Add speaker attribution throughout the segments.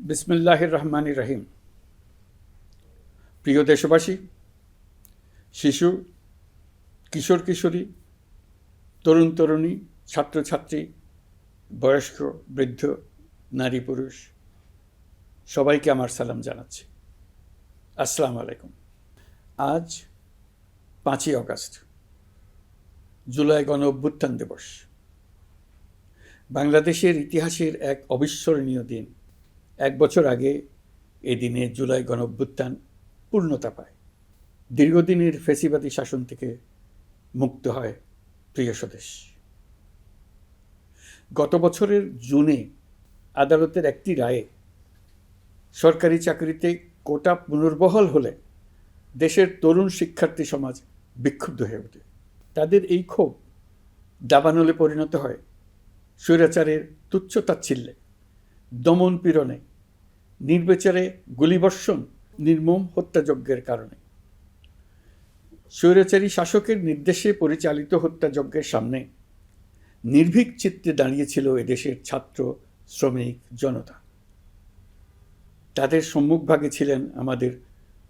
Speaker 1: বিসমিল্লাহির রহমানির রহিম। প্রিয় দেশবাসী, শিশু, কিশোর কিশোরী, তরুণ তরুণী, ছাত্রছাত্রী, বয়স্ক, বৃদ্ধ, নারী পুরুষ সবাইকে আমার সালাম জানাচ্ছি। আসসালামু আলাইকুম। আজ 5ই অগাস্ট, জুলাই গণ অভ্যুত্থান দিবস। বাংলাদেশের ইতিহাসের এক অবিস্মরণীয় দিন। 1 বছর আগে এই দিনে জুলাই গণ অভ্যুত্থান পূর্ণতা পায়। দীর্ঘদিনের ফ্যাসিবাদী শাসন থেকে মুক্ত হয় প্রিয় স্বদেশ। গত বছরের জুনে আদালতের একটি রায়ে সরকারি চাকরিতে কোটা পুনর্বহাল হলে দেশের তরুণ শিক্ষার্থী সমাজ বিক্ষুব্ধ হয়ে ওঠে। তাদের এই ক্ষোভ দাবানলে পরিণত হয় স্বৈরাচারের তুচ্ছ তাচ্ছিল্যে, দমন পীড়নে, নির্বিচারে গুলিবর্ষণ, নির্মম হত্যাযজ্ঞের কারণে। স্বৈরাচারী শাসকের নির্দেশে পরিচালিত হত্যাযজ্ঞের সামনে নির্ভীক চিত্তে দাঁড়িয়েছিল এদেশের ছাত্র, শ্রমিক, জনতা। তাদের সম্মুখভাগে ছিলেন আমাদের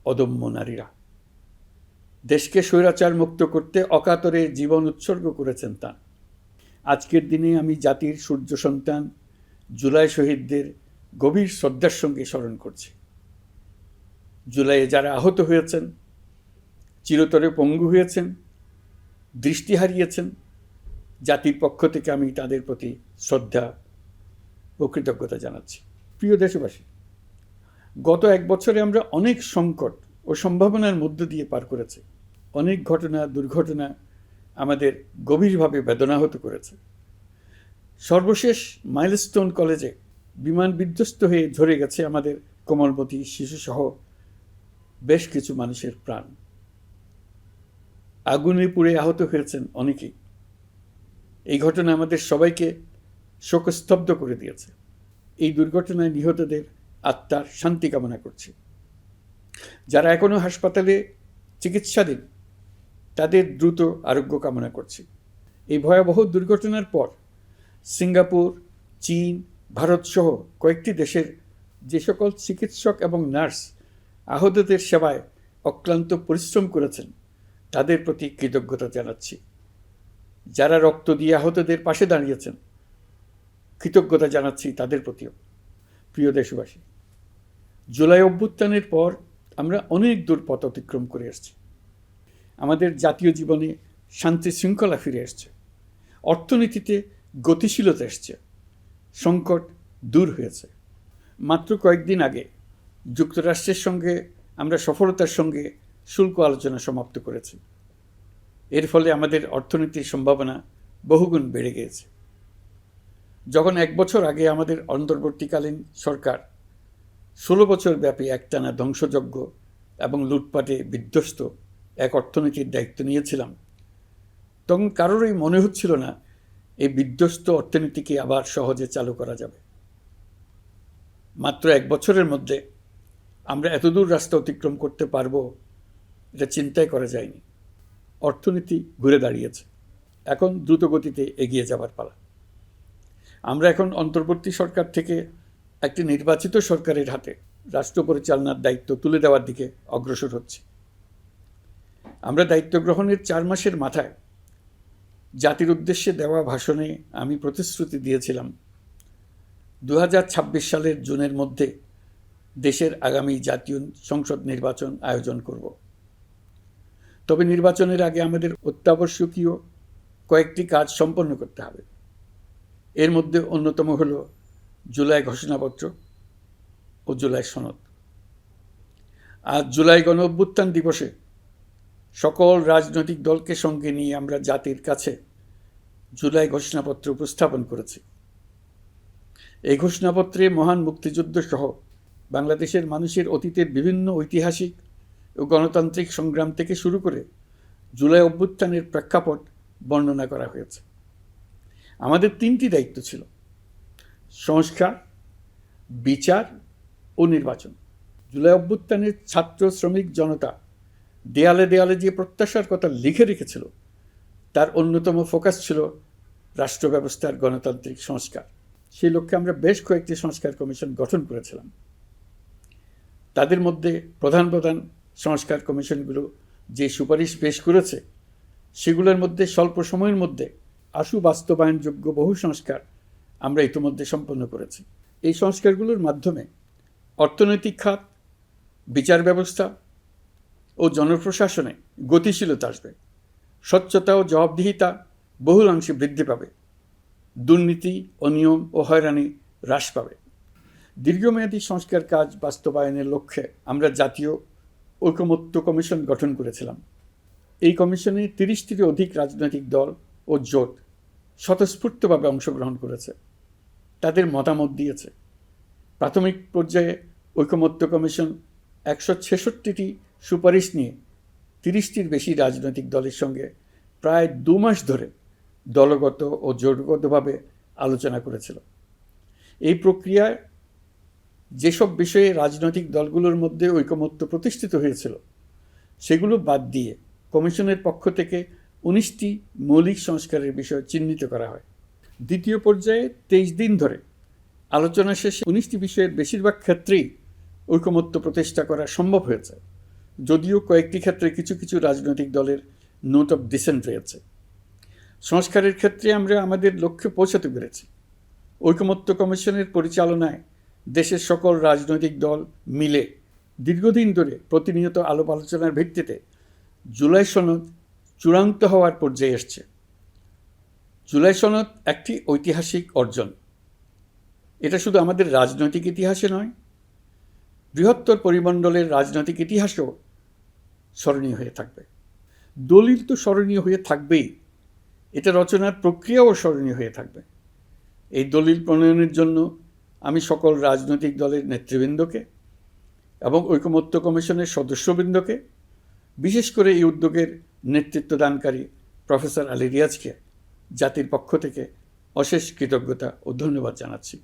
Speaker 1: অদম্য নারীরা। দেশকে স্বৈরাচার মুক্ত করতে অকাতরে জীবন উৎসর্গ করেছেন তাঁরা। আজকের দিনে আমি জাতির সূর্য সন্তান জুলাই শহীদদের গভীর শ্রদ্ধার সঙ্গে স্মরণ করছি। জুলাইয়ে যারা আহত হয়েছেন, চিরতরে পঙ্গু হয়েছেন, দৃষ্টি হারিয়েছেন, জাতির পক্ষ থেকে আমি তাদের প্রতি শ্রদ্ধা ও কৃতজ্ঞতা জানাচ্ছি। প্রিয় দেশবাসী, গত 1 বছরে আমরা অনেক সংকট ও সম্ভাবনার মধ্য দিয়ে পার করেছি। অনেক ঘটনা, দুর্ঘটনা আমাদের গভীরভাবে বেদনাহত করেছে। সর্বশেষ মাইলস্টোন কলেজে বিমান বিধ্বস্ত হয়ে ঝরে গেছে আমাদের কোমলমতি শিশুসহ বেশ কিছু মানুষের প্রাণ। আগুনে পুড়ে আহত হয়েছেন অনেকেই। এই ঘটনা আমাদের সবাইকে শোকস্তব্ধ করে দিয়েছে। এই দুর্ঘটনায় নিহতদের আত্মার শান্তি কামনা করছি। যারা এখনো হাসপাতালে চিকিৎসাধীন, তাদের দ্রুত আরোগ্য কামনা করছি। এই ভয়াবহ দুর্ঘটনার পর সিঙ্গাপুর, চীন, ভারতসহ কয়েকটি দেশের যে সকল চিকিৎসক এবং নার্স আহতদের সেবায় অক্লান্ত পরিশ্রম করেছেন, তাদের প্রতি কৃতজ্ঞতা জানাচ্ছি। যারা রক্ত দিয়ে আহতদের পাশে দাঁড়িয়েছেন, কৃতজ্ঞতা জানাচ্ছি তাদের প্রতিও। প্রিয় দেশবাসী, জুলাই অভ্যুত্থানের পর আমরা অনেক দূর পথ অতিক্রম করে এসেছি। আমাদের জাতীয় জীবনে শান্তি শৃঙ্খলা ফিরে এসছে, অর্থনীতিতে গতিশীলতা এসছে, সংকট দূর হয়েছে। মাত্র কয়েকদিন আগে যুক্তরাষ্ট্রের সঙ্গে আমরা সফলতার সঙ্গে শুল্ক আলোচনা সমাপ্ত করেছি। এর ফলে আমাদের অর্থনীতির সম্ভাবনা বহুগুণ বেড়ে গিয়েছে। যখন 1 বছর আগে আমাদের অন্তর্বর্তীকালীন সরকার 16 বছর ব্যাপী একটানা ধ্বংসযজ্ঞ এবং লুটপাটে বিধ্বস্ত এক অর্থনীতির দায়িত্ব নিয়েছিলাম, তখন কারোরই মনে হচ্ছিল না এই বিধ্বস্ত অর্থনীতিকে আবার সহজে চালু করা যাবে। মাত্র 1 বছরের মধ্যে আমরা এতদূর রাস্তা অতিক্রম করতে পারবো, এটা চিন্তাই করা যায়নি। অর্থনীতি ঘুরে দাঁড়িয়েছে, এখন দ্রুত গতিতে এগিয়ে যাবার পালা। আমরা এখন অন্তর্বর্তী সরকার থেকে একটি নির্বাচিত সরকারের হাতে রাষ্ট্র পরিচালনার দায়িত্ব তুলে দেওয়ার দিকে অগ্রসর হচ্ছি। আমরা দায়িত্ব গ্রহণের 4 মাসের মাথায় জাতির উদ্দেশ্যে দেওয়া ভাষণে আমি প্রতিশ্রুতি দিয়েছিলাম 2026 সালের জুনের মধ্যে দেশের আগামী জাতীয় সংসদ নির্বাচন আয়োজন করব। তবে নির্বাচনের আগে আমাদের অত্যাবশ্যকীয় কয়েকটি কাজ সম্পন্ন করতে হবে। এর মধ্যে অন্যতম হল জুলাই ঘোষণাপত্র ও জুলাই সনদ। আজ জুলাই গণ অভ্যুত্থান দিবসে সকল রাজনৈতিক দলকে সঙ্গে নিয়ে আমরা জাতির কাছে জুলাই ঘোষণাপত্র উপস্থাপন করেছি। এই ঘোষণাপত্রে মহান মুক্তিযুদ্ধ সহ বাংলাদেশের মানুষের অতীতের বিভিন্ন ঐতিহাসিক ও গণতান্ত্রিক সংগ্রাম থেকে শুরু করে জুলাই অভ্যুত্থানের প্রেক্ষাপট বর্ণনা করা হয়েছে। আমাদের 3টি দায়িত্ব ছিল: সংস্কার, বিচার ও নির্বাচন। জুলাই অভ্যুত্থানের ছাত্র, শ্রমিক, জনতা দেয়ালে দেয়ালে যে প্রত্যাশার কথা লিখে রেখেছিল, তার অন্যতম ফোকাস ছিল রাষ্ট্র ব্যবস্থার গণতান্ত্রিক সংস্কার। সেই লক্ষ্যে আমরা বেশ কয়েকটি সংস্কার কমিশন গঠন করেছিলাম। তাদের মধ্যে প্রধান প্রধান সংস্কার কমিশনগুলো যে সুপারিশ পেশ করেছে সেগুলোর মধ্যে স্বল্প সময়ের মধ্যে আশু বাস্তবায়নযোগ্য বহু সংস্কার আমরা ইতিমধ্যে সম্পন্ন করেছি। এই সংস্কারগুলোর মাধ্যমে অর্থনৈতিক খাত, বিচার ব্যবস্থা ও জনপ্রশাসনে গতিশীলতা আসবে, স্বচ্ছতা ও জবাবদিহিতা বহুলাংশে বৃদ্ধি পাবে, দুর্নীতি, অনিয়ম ও হয়রানি হ্রাস পাবে। দীর্ঘমেয়াদী সংস্কার কাজ বাস্তবায়নের লক্ষ্যে আমরা জাতীয় ঐকমত্য কমিশন গঠন করেছিলাম। এই কমিশনে 30টিরও অধিক রাজনৈতিক দল ও জোট স্বতঃস্ফূর্তভাবে অংশগ্রহণ করেছে, তাদের মতামত দিয়েছে। প্রাথমিক পর্যায়ে ঐকমত্য কমিশন 166টি সুপারিশ নিয়ে 30টির বেশি রাজনৈতিক দলের সঙ্গে প্রায় 2 মাস ধরে দলগত ও জোটগতভাবে আলোচনা করেছিল। এই প্রক্রিয়ায় যেসব বিষয়ে রাজনৈতিক দলগুলোর মধ্যে ঐকমত্য প্রতিষ্ঠিত হয়েছিল সেগুলো বাদ দিয়ে কমিশনের পক্ষ থেকে 19টি মৌলিক সংস্কারের বিষয় চিহ্নিত করা হয়। দ্বিতীয় পর্যায়ে 23 দিন ধরে আলোচনা শেষে 19টি বিষয়ের বেশিরভাগ ক্ষেত্রেই ঐকমত্য প্রতিষ্ঠা করা সম্ভব হয়েছে, যদিও কয়েকটি ক্ষেত্রে কিছু কিছু রাজনৈতিক দলের নোট অফ ডিসেন্ট রয়েছে। সংস্কারের ক্ষেত্রে আমরা আমাদের লক্ষ্যে পৌঁছাতে পেরেছি। ঐকমত্য কমিশনের পরিচালনায় দেশের সকল রাজনৈতিক দল মিলে দীর্ঘদিন ধরে প্রতিনিয়ত আলাপ আলোচনার ভিত্তিতে জুলাই সনদ চূড়ান্ত হওয়ার পর্যায়ে এসছে। জুলাই সনদ একটি ঐতিহাসিক অর্জন। এটা শুধু আমাদের রাজনৈতিক ইতিহাসে নয়, বৃহত্তর পরিমণ্ডলের রাজনৈতিক ইতিহাসেও স্মরণীয় হয়ে থাকবে। দলিল তো স্মরণীয় হয়ে থাকবেই, এটা রচনার প্রক্রিয়াও স্মরণীয় হয়ে থাকবে। এই দলিল প্রণয়নের জন্য আমি সকল রাজনৈতিক দলের নেতৃবৃন্দকে এবং ঐকমত্য কমিশনের সদস্যবৃন্দকে, বিশেষ করে এই উদ্যোগের নেতৃত্ব দানকারী প্রফেসর আলী রিয়াজকে জাতির পক্ষ থেকে অশেষ কৃতজ্ঞতা ও ধন্যবাদ জানাচ্ছি।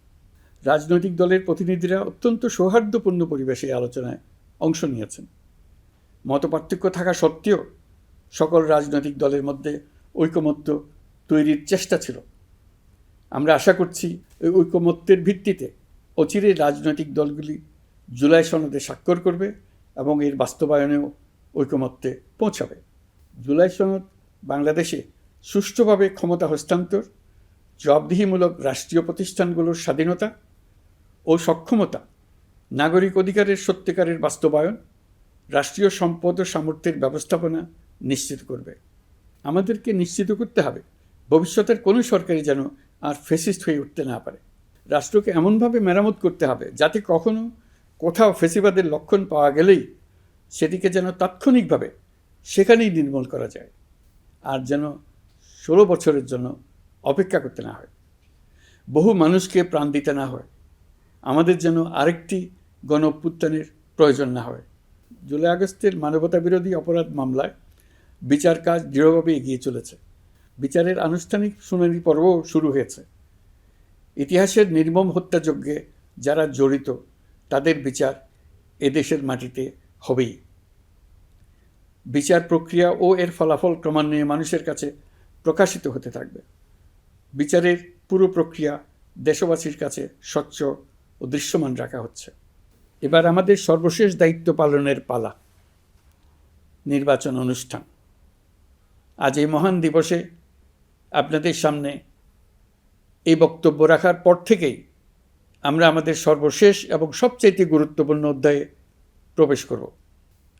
Speaker 1: রাজনৈতিক দলের প্রতিনিধিরা অত্যন্ত সৌহার্দ্যপূর্ণ পরিবেশে আলোচনায় অংশ নিয়েছেন। মতপার্থক্য থাকা সত্ত্বেও সকল রাজনৈতিক দলের মধ্যে ঐকমত্য তৈরির চেষ্টা ছিল। আমরা আশা করছি এই ঐকমত্যের ভিত্তিতে অচিরেই রাজনৈতিক দলগুলি জুলাই সনদে স্বাক্ষর করবে এবং এর বাস্তবায়নেও ঐকমত্যে পৌঁছাবে। জুলাই সনদ বাংলাদেশে সুষ্ঠুভাবে ক্ষমতা হস্তান্তর, জবাবদিহিমূলক রাষ্ট্রীয় প্রতিষ্ঠানগুলোর স্বাধীনতা ও সক্ষমতা, নাগরিক অধিকারের সত্যিকারের বাস্তবায়ন, রাষ্ট্রীয় সম্পদ ও সামর্থ্যের ব্যবস্থাপনা নিশ্চিত করবে। আমাদেরকে নিশ্চিত করতে হবে ভবিষ্যতের কোনো সরকারই যেন আর ফ্যাসিস্ট হয়ে উঠতে না পারে। রাষ্ট্রকে এমনভাবে মেরামত করতে হবে যাতে কখনো কোথাও ফ্যাসিবাদের লক্ষণ পাওয়া গেলেই সেটিকে যেন তাৎক্ষণিকভাবে সেখানেই নির্মূল করা যায়, আর যেন 16 বছরের জন্য অপেক্ষা করতে না হয়, বহু মানুষকে প্রাণ দিতে না হয়, আমাদের যেন আরেকটি গণ অভ্যুত্থানের প্রয়োজন না হয়। জুলাই আগস্টের মানবতাবিরোধী অপরাধ মামলায় বিচার কাজ দৃঢ়ভাবে এগিয়ে চলেছে। বিচারের আনুষ্ঠানিক শুনানি পর্বও শুরু হয়েছে। ইতিহাসের নির্মম হত্যাযজ্ঞে যারা জড়িত তাদের বিচার এদেশের মাটিতে হবেই। বিচার প্রক্রিয়া ও এর ফলাফল ক্রমান্বয়ে মানুষের কাছে প্রকাশিত হতে থাকবে। বিচারের পুরো প্রক্রিয়া দেশবাসীর কাছে স্বচ্ছ ও দৃশ্যমান রাখা হচ্ছে। এবার আমাদের সর্বশেষ দায়িত্ব পালনের পালা, নির্বাচন অনুষ্ঠান। আজ এই মহান দিবসে আপনাদের সামনে এই বক্তব্য রাখার পর থেকেই আমরা আমাদের সর্বশেষ এবং সবচেয়ে গুরুত্বপূর্ণ অধ্যায়ে প্রবেশ করব।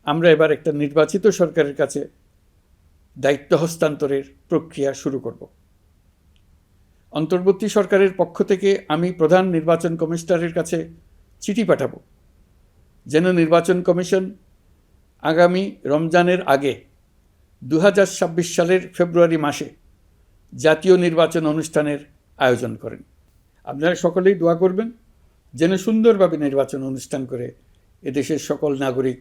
Speaker 1: আমরা এবার একটা নির্বাচিত সরকারের কাছে দায়িত্ব হস্তান্তরের প্রক্রিয়া শুরু করব। অন্তর্বর্তী সরকারের পক্ষ থেকে আমি প্রধান নির্বাচন কমিশনারের কাছে চিঠি পাঠাবো যেন নির্বাচন কমিশন আগামী রমজানের আগে 2026 সালের ফেব্রুয়ারি মাসে জাতীয় নির্বাচন অনুষ্ঠানের আয়োজন করেন। আপনারা সকলেই দোয়া করবেন যেন সুন্দরভাবে নির্বাচন অনুষ্ঠান করে এদেশের সকল নাগরিক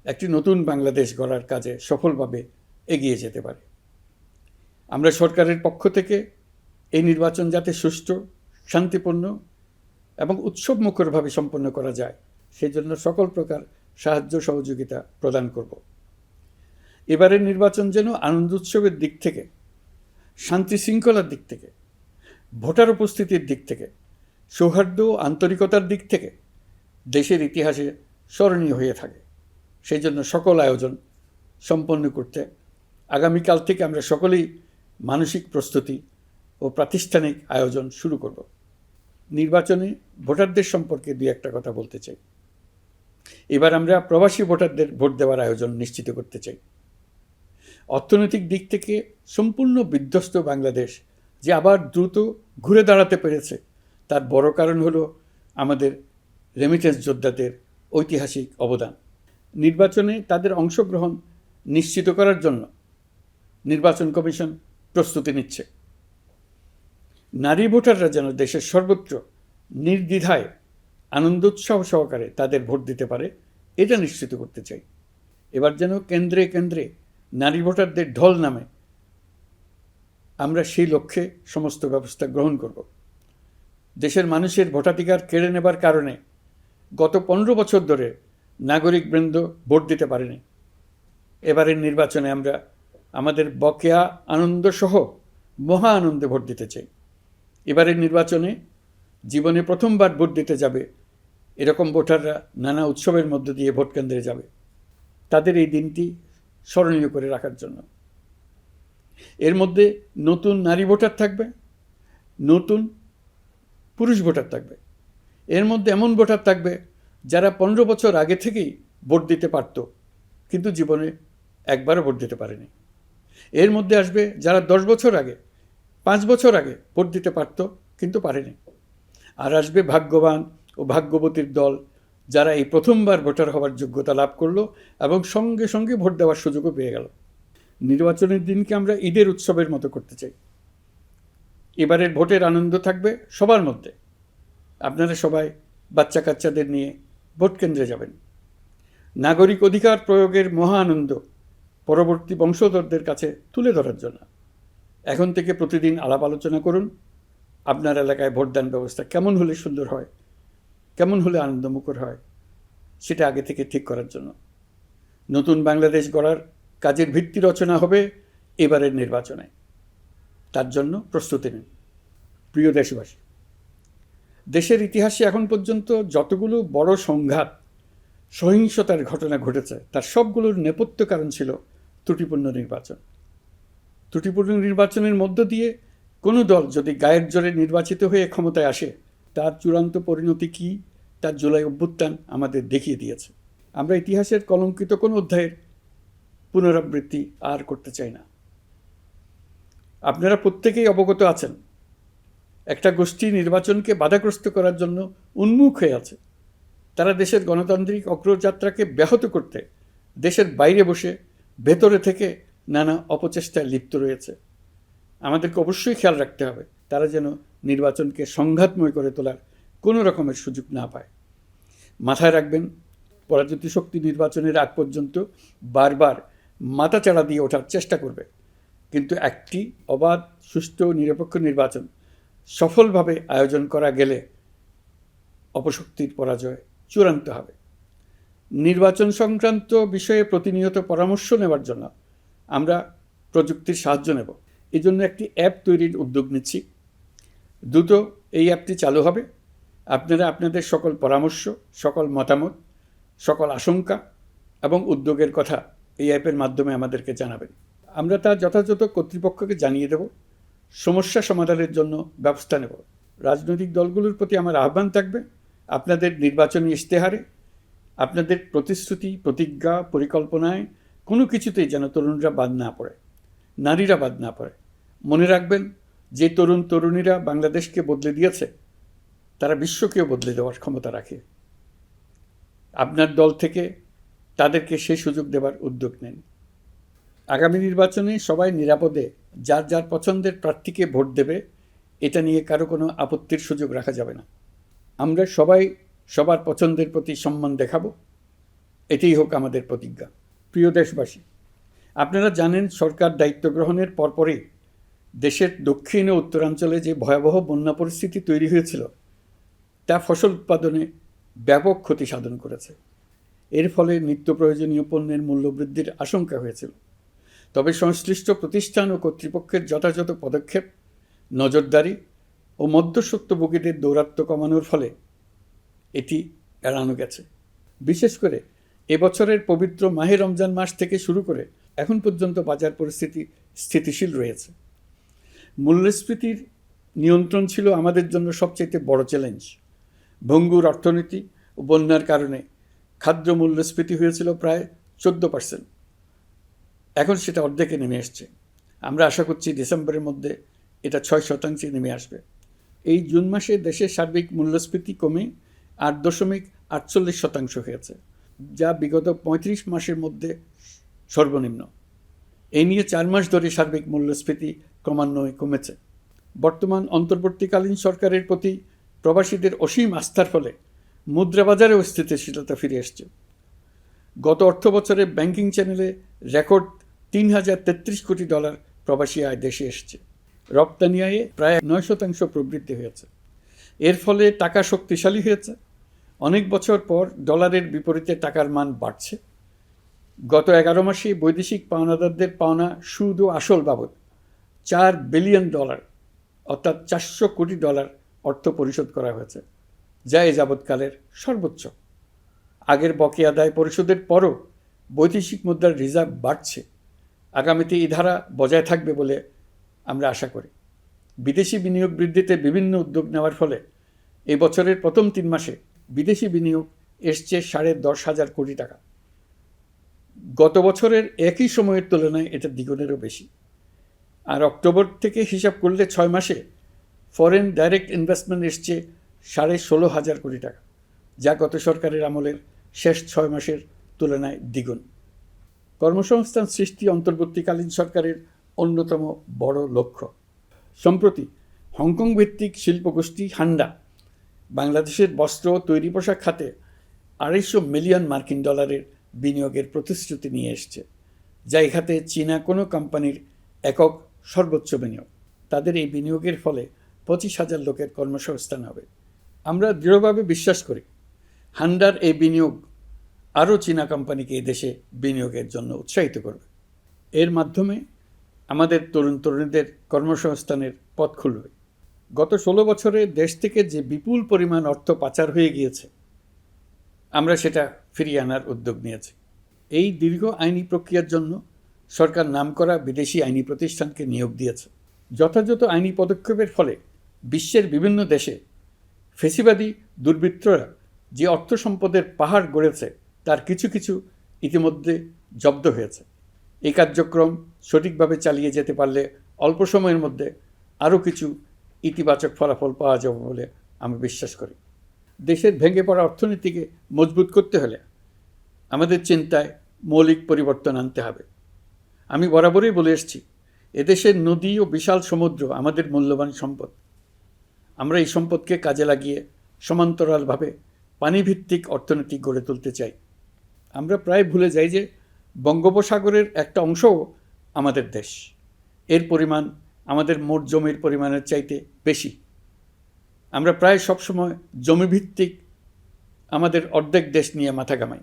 Speaker 1: একটি নতুন বাংলাদেশ গড়ার কাজে সফলভাবে এগিয়ে যেতে পারে। আমরা সরকারের পক্ষ থেকে এই নির্বাচন যাতে সুষ্ঠু, শান্তিপূর্ণ এবং উৎসবমুখরভাবে সম্পন্ন করা যায় সেজন্য সকল প্রকার সাহায্য সহযোগিতা প্রদান করব। এবারের নির্বাচন যেন আনন্দ উৎসবের দিক থেকে, শান্তি শৃঙ্খলার দিক থেকে, ভোটার উপস্থিতির দিক থেকে সৌহার্দ্য ও আন্তরিকতার দিক থেকে দেশের ইতিহাসে স্মরণীয় হয়ে থাকে। সেই জন্য সকল আয়োজন সম্পন্ন করতে আগামীকাল থেকে আমরা সকলেই মানসিক প্রস্তুতি ও প্রাতিষ্ঠানিক আয়োজন শুরু করব। নির্বাচনে ভোটারদের সম্পর্কে দুই একটা কথা বলতে চাই। এবার আমরা প্রবাসী ভোটারদের ভোট দেওয়ার আয়োজন নিশ্চিত করতে চাই। অর্থনৈতিক দিক থেকে সম্পূর্ণ বিধ্বস্ত বাংলাদেশ যে আবার দ্রুত ঘুরে দাঁড়াতে পেরেছে, তার বড় কারণ হলো আমাদের রেমিটেন্স যোদ্ধাদের ঐতিহাসিক অবদান। নির্বাচনে তাদের অংশগ্রহণ নিশ্চিত করার জন্য নির্বাচন কমিশন প্রস্তুতি নিচ্ছে। নারী ভোটাররা যেন দেশের সর্বত্র নির্দ্বিধায় আনন্দোৎসাহ সহকারে তাদের ভোট দিতে পারে, এটা নিশ্চিত করতে চাই। এবার যেন কেন্দ্রে কেন্দ্রে নারী ভোটারদের ঢল নামে, আমরা সেই লক্ষ্যে সমস্ত ব্যবস্থা গ্রহণ করব। দেশের মানুষের ভোটাধিকার কেড়ে নেবার কারণে গত 15 বছর ধরে নাগরিকবৃন্দ ভোট দিতে পারেনি। এবারের নির্বাচনে আমরা আমাদের বকেয়া আনন্দসহ মহা আনন্দে ভোট দিতে চাই। এবারের নির্বাচনে জীবনে প্রথমবার ভোট দিতে যাবে এরকম ভোটাররা নানা উৎসবের মধ্য দিয়ে ভোট কেন্দ্রে যাবে, তাদের এই দিনটি স্মরণীয় করে রাখার জন্য। এর মধ্যে নতুন নারী ভোটার থাকবে, নতুন পুরুষ ভোটার থাকবে। এর মধ্যে এমন ভোটার থাকবে যারা 15 বছর আগে থেকেই ভোট দিতে পারত, কিন্তু জীবনে একবারও ভোট দিতে পারেনি। এর মধ্যে আসবে যারা 10 বছর আগে, 5 বছর আগে ভোট দিতে পারত কিন্তু পারেনি। আর আসবে ভাগ্যবান ও ভাগ্যবতীর দল, যারা এই প্রথমবার ভোটার হওয়ার যোগ্যতা লাভ করলো এবং সঙ্গে সঙ্গে ভোট দেওয়ার সুযোগও পেয়ে গেল। নির্বাচনের দিনকে আমরা ঈদের উৎসবের মতো করতে চাই। এবারের ভোটের আনন্দ থাকবে সবার মধ্যে। আপনারা সবাই বাচ্চা কাচ্চাদের নিয়ে ভোট কেন্দ্রে যাবেন। নাগরিক অধিকার প্রয়োগের মহা আনন্দ পরবর্তী বংশধরদের কাছে তুলে ধরার জন্য এখন থেকে প্রতিদিন আলাপ আলোচনা করুন। আপনার এলাকায় ভোটদান ব্যবস্থা কেমন হলে সুন্দর হয়, কেমন হলে আনন্দমুখর হয়, সেটা আগে থেকে ঠিক করার জন্য। নতুন বাংলাদেশ গড়ার কাজের ভিত্তি রচনা হবে এবারের নির্বাচনে। তার জন্য প্রস্তুতি নিন। প্রিয় দেশবাসী, দেশের ইতিহাসে এখন পর্যন্ত যতগুলো বড় সংঘাত, সহিংসতার ঘটনা ঘটেছে, তার সবগুলোর নেপথ্য কারণ ছিল ত্রুটিপূর্ণ নির্বাচন। ত্রুটিপূর্ণ নির্বাচনের মধ্য দিয়ে কোনো দল যদি গায়ের জোরে নির্বাচিত হয়ে ক্ষমতায় আসে, তার চূড়ান্ত পরিণতি কী, তার জুলাই অভ্যুত্থান আমাদের দেখিয়ে দিয়েছে। আমরা ইতিহাসের কলঙ্কিত কোনো অধ্যায়ের পুনরাবৃত্তি আর করতে চাই না। আপনারা প্রত্যেকেই অবগত আছেন, একটা গোষ্ঠী নির্বাচনকে বাধাগ্রস্ত করার জন্য উন্মুখ হয়ে আছে। তারা দেশের গণতান্ত্রিক অগ্রযাত্রাকে ব্যাহত করতে দেশের বাইরে বসে ভেতরে থেকে নানা অপচেষ্টায় লিপ্ত রয়েছে। আমাদেরকে অবশ্যই খেয়াল রাখতে হবে তারা যেন নির্বাচনকে সংঘাতময় করে তোলার কোনো রকমের সুযোগ না পায়। মাথায় রাখবেন, পরাজিত শক্তি নির্বাচনের আগ পর্যন্ত বারবার মাথাচাড়া দিয়ে ওঠার চেষ্টা করবে, কিন্তু একটি অবাধ, সুষ্ঠু, নিরপেক্ষ নির্বাচন সফলভাবে আয়োজন করা গেলে অপশক্তির পরাজয় চূড়ান্ত হবে। নির্বাচন সংক্রান্ত বিষয়ে প্রতিনিয়ত পরামর্শ নেওয়ার জন্য আমরা প্রযুক্তির সাহায্য নেব। এই জন্য একটি অ্যাপ তৈরির উদ্যোগ নিচ্ছি। দ্রুত এই অ্যাপটি চালু হবে। আপনারা আপনাদের সকল পরামর্শ, সকল মতামত, সকল আশঙ্কা এবং উদ্যোগের কথা এই অ্যাপের মাধ্যমে আমাদেরকে জানাবেন। আমরা তা যথাযথ কর্তৃপক্ষকে জানিয়ে দেব, সমস্যা সমাধানের জন্য ব্যবস্থা নেব। রাজনৈতিক দলগুলোর প্রতি আমার আহ্বান থাকবে, আপনাদের নির্বাচনী ইশতেহারে, আপনাদের প্রতিশ্রুতি, প্রতিজ্ঞা, পরিকল্পনায় কোনো কিছুতেই যেন তরুণরা বাদ না পড়ে, নারীরা বাদ না পড়ে। মনে রাখবেন, যে তরুণ তরুণীরা বাংলাদেশকে বদলে দিয়েছে, তারা বিশ্বকেও বদলে দেওয়ার ক্ষমতা রাখে। আপনার দল থেকে তাদেরকে সেই সুযোগ দেওয়ার উদ্যোগ নেন। আগামী নির্বাচনে সবাই নিরাপদে যার যার পছন্দের প্রার্থীকে ভোট দেবে, এটা নিয়ে কারো কোনো আপত্তির সুযোগ রাখা যাবে না। আমরা সবাই সবার পছন্দের প্রতি সম্মান দেখাবো, এটাই হোক আমাদের প্রতিজ্ঞা। প্রিয় দেশবাসী, আপনারা জানেন, সরকার দায়িত্ব গ্রহণের পরপরই দেশের দক্ষিণ ও উত্তরাঞ্চলে যে ভয়াবহ বন্যা পরিস্থিতি তৈরি হয়েছিল, তা ফসল উৎপাদনে ব্যাপক ক্ষতি সাধন করেছে। এর ফলে নিত্য প্রয়োজনীয় পণ্যের মূল্যবৃদ্ধির আশঙ্কা হয়েছিল। তবে সংশ্লিষ্ট প্রতিষ্ঠান ও কর্তৃপক্ষের যথাযথ পদক্ষেপ, নজরদারি ও মধ্যস্বত্বভোগীদের দৌরাত্ম্য কমানোর ফলে এটি এড়ানো গেছে। বিশেষ করে এবছরের পবিত্র মাহে রমজান মাস থেকে শুরু করে এখন পর্যন্ত বাজার পরিস্থিতি স্থিতিশীল রয়েছে। মূল্যস্ফীতির নিয়ন্ত্রণ ছিল আমাদের জন্য সবচেয়ে বড় চ্যালেঞ্জ। ভঙ্গুর অর্থনীতি ও বন্যার কারণে খাদ্য মূল্যস্ফীতি হয়েছিল প্রায় 14%। এখন সেটা অর্ধেকে নেমে আসছে। আমরা আশা করছি ডিসেম্বরের মধ্যে এটা 6% নেমে আসবে। এই জুন মাসে দেশের সার্বিক মূল্যস্ফীতি কমে 8.48% হয়েছে, যা বিগত 35 মাসের মধ্যে সর্বনিম্ন। এই নিয়ে 4 মাস ধরে সার্বিক মূল্যস্ফীতি ক্রমান্বয়ে কমেছে। বর্তমান অন্তর্বর্তীকালীন সরকারের প্রতি প্রবাসীদের অসীম আস্থার ফলে মুদ্রাবাজারেও স্থিতিশীলতা ফিরে এসছে। গত অর্থবছরে ব্যাংকিং চ্যানেলে রেকর্ড $3,033 কোটি প্রবাসী আয় দেশে এসছে। রপ্তানি আয়ে প্রায় 9% প্রবৃদ্ধি হয়েছে। এর ফলে টাকা শক্তিশালী হয়েছে। অনেক বছর পর ডলারের বিপরীতে টাকার মান বাড়ছে। গত 11 মাসে বৈদেশিক পাওনাদারদের পাওনা সুদ ও আসল বাবদ $4 বিলিয়ন অর্থাৎ $400 কোটি অর্থ পরিশোধ করা হয়েছে, যা এ যাবৎকালের সর্বোচ্চ। আগের বকেয়া আদায় পরিশোধের পরও বৈদেশিক মুদ্রার রিজার্ভ বাড়ছে। আগামীতে এই ধারা বজায় থাকবে বলে আমরা আশা করি। বিদেশি বিনিয়োগ বৃদ্ধিতে বিভিন্ন উদ্যোগ নেওয়ার ফলে এই বছরের প্রথম 3 মাসে বিদেশি বিনিয়োগ এসছে $10,500 কোটি। গত বছরের একই সময়ের তুলনায় এটা দ্বিগুণেরও বেশি। আর অক্টোবর থেকে হিসাব করলে 6 মাসে ফরেন ডাইরেক্ট ইনভেস্টমেন্ট এসছে $16,500 কোটি, যা গত সরকারের আমলের শেষ 6 মাসের তুলনায় দ্বিগুণ। কর্মসংস্থান সৃষ্টি অন্তর্বর্তীকালীন সরকারের অন্যতম বড় লক্ষ্য। সম্প্রতি হংকং ভিত্তিক শিল্পগোষ্ঠী হান্ডা বাংলাদেশের বস্ত্র ও তৈরি পোশাক খাতে $250 মিলিয়ন বিনিয়োগের প্রতিশ্রুতি নিয়ে এসছে, যা এই খাতে চীনা কোনো কোম্পানির একক সর্বোচ্চ বিনিয়োগ। তাদের এই বিনিয়োগের ফলে 25,000 লোকের কর্মসংস্থান হবে। আমরা দৃঢ়ভাবে বিশ্বাস করি হান্ডার এই বিনিয়োগ আরও চীনা কোম্পানিকে এই দেশে বিনিয়োগের জন্য উৎসাহিত করবে। এর মাধ্যমে আমাদের তরুণ তরুণীদের কর্মসংস্থানের পথ খুলবে। গত 16 বছরে দেশ থেকে যে বিপুল পরিমাণ অর্থ পাচার হয়ে গিয়েছে, আমরা সেটা ফিরিয়ে আনার উদ্যোগ নিয়েছি। এই দীর্ঘ আইনি প্রক্রিয়ার জন্য সরকার নামকরা বিদেশি আইনি প্রতিষ্ঠানকে নিয়োগ দিয়েছে। যথাযথ আইনি পদক্ষেপের ফলে বিশ্বের বিভিন্ন দেশে ফেসিবাদী দুর্বৃত্তরা যে অর্থ সম্পদের পাহাড় গড়েছে তার কিছু কিছু ইতিমধ্যে জব্দ হয়েছে। এই কার্যক্রম সঠিকভাবে চালিয়ে যেতে পারলে অল্প সময়ের মধ্যে আরও কিছু ইতিবাচক ফলাফল পাওয়া যাবে বলে আমি বিশ্বাস করি। দেশের ভেঙে পড়া অর্থনীতিকে মজবুত করতে হলে আমাদের চিন্তায় মৌলিক পরিবর্তন আনতে হবে। আমি বরাবরই বলে এসেছি, এদেশের নদী ও বিশাল সমুদ্র আমাদের মূল্যবান সম্পদ। আমরা এই সম্পদকে কাজে লাগিয়ে সমান্তরালভাবে পানিভিত্তিক অর্থনীতি গড়ে তুলতে চাই। আমরা প্রায় ভুলে যাই যে বঙ্গোপসাগরের একটা অংশও আমাদের দেশ। এর পরিমাণ আমাদের মোট জমির পরিমাণের চাইতে বেশি। আমরা প্রায় সবসময় জমিভিত্তিক আমাদের অর্ধেক দেশ নিয়ে মাথা ঘামাই,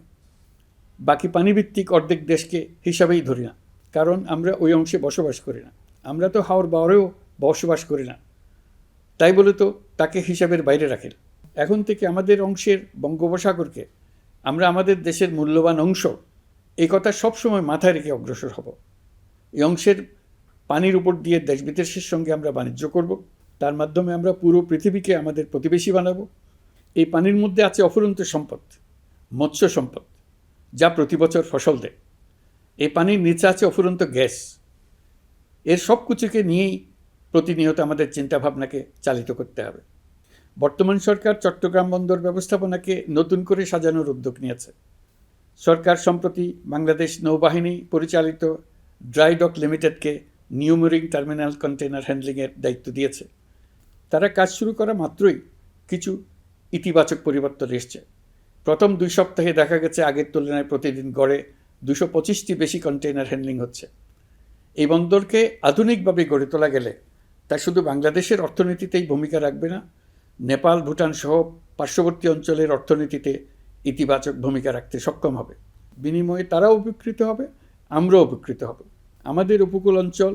Speaker 1: বাকি পানিভিত্তিক অর্ধেক দেশকে হিসাবেই ধরি না, কারণ আমরা ওই অংশে বসবাস করি না। আমরা তো হাওর বাওরেও বসবাস করি না, তাই বলে তো তাকে হিসাবের বাইরে রাখি। এখন থেকে আমাদের অংশের বঙ্গোপসাগরকে আমরা আমাদের দেশের মূল্যবান অংশ, এই কথা সবসময় মাথায় রেখে অগ্রসর হব। এই অংশের পানির উপর দিয়ে দেশ বিদেশের সঙ্গে আমরা বাণিজ্য করব। তার মাধ্যমে আমরা পুরো পৃথিবীকে আমাদের প্রতিবেশী বানাবো। এই পানির মধ্যে আছে অফুরন্ত সম্পদ, মৎস্য সম্পদ, যা প্রতি বছর ফসল দেয়। এই পানির নিচে আছে অফুরন্ত গ্যাস। এর সব কিছুকে নিয়েই প্রতিনিয়ত আমাদের চিন্তাভাবনাকে চালিত করতে হবে। বর্তমান সরকার চট্টগ্রাম বন্দর ব্যবস্থাপনাকে নতুন করে সাজানোর উদ্যোগ নিয়েছে। সরকার সম্প্রতি বাংলাদেশ নৌবাহিনী পরিচালিত ড্রাই ডক লিমিটেডকে নিউ মুরিং টার্মিনাল কন্টেইনার হ্যান্ডলিংয়ের দায়িত্ব দিয়েছে। তারা কাজ শুরু করা মাত্রই কিছু ইতিবাচক পরিবর্তন এসছে। প্রথম 2 সপ্তাহে দেখা গেছে আগের তুলনায় প্রতিদিন গড়ে 225টি বেশি কন্টেইনার হ্যান্ডলিং হচ্ছে। এই বন্দরকে আধুনিকভাবে গড়ে তোলা গেলে তা শুধু বাংলাদেশের অর্থনীতিতেই ভূমিকা রাখবে না, নেপাল, ভুটান সহ পার্শ্ববর্তী অঞ্চলের অর্থনীতিতে ইতিবাচক ভূমিকা রাখতে সক্ষম হবে। বিনিময়ে তারাও উপকৃত হবে, আমরাও উপকৃত হব। আমাদের উপকূল অঞ্চল